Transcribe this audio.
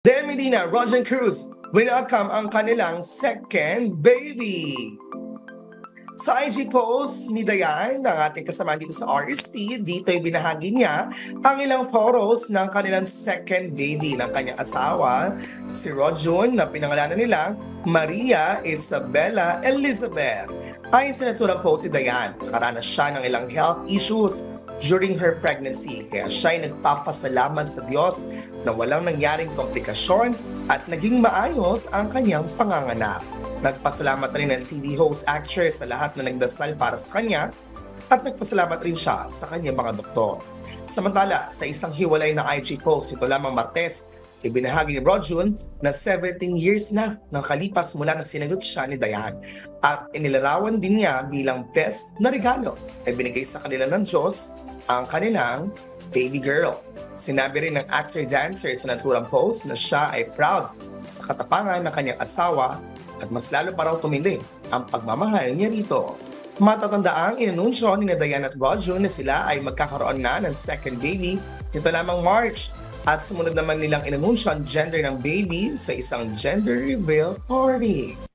Del Medina, Roger Cruz, welcome ang kanilang second baby. Sa IG post ni Dayan, ang ating kasama dito sa RSP, dito'y binahagi niya ang ilang photos ng kanilang second baby ng kanyang asawa, si Rojun, na pinangalanan nila Maria Isabella Elizabeth. Ayon sa naturang post si Dayan, nakaranas siya ng ilang health issues during her pregnancy, kaya siya ay nagpapasalamat sa Diyos na walang nangyaring komplikasyon at naging maayos ang kanyang panganganak. Nagpasalamat rin ang TV host actress sa lahat na nagdasal para sa kanya at nagpasalamat rin siya sa kanyang mga doktor. Samantala, sa isang hiwalay na IG post ito lamang Martes, ibinahagi ni Rojun na 17 years na nang kalipas mula na sinagot siya ni Dayan at inilarawan din niya bilang best na regalo ay binigay sa kanila ng Diyos ang kanilang baby girl. Sinabi rin ng actor-dancer sa naturang post na siya ay proud sa katapangan ng kanyang asawa at mas lalo pa raw tumindi ang pagmamahal niya rito. Matatandaang inanunsyo ni Dayan at Rojun na sila ay magkakaroon na ng second baby nito lamang March at sumunod naman nilang inanunsyo ang gender ng baby sa isang gender reveal party.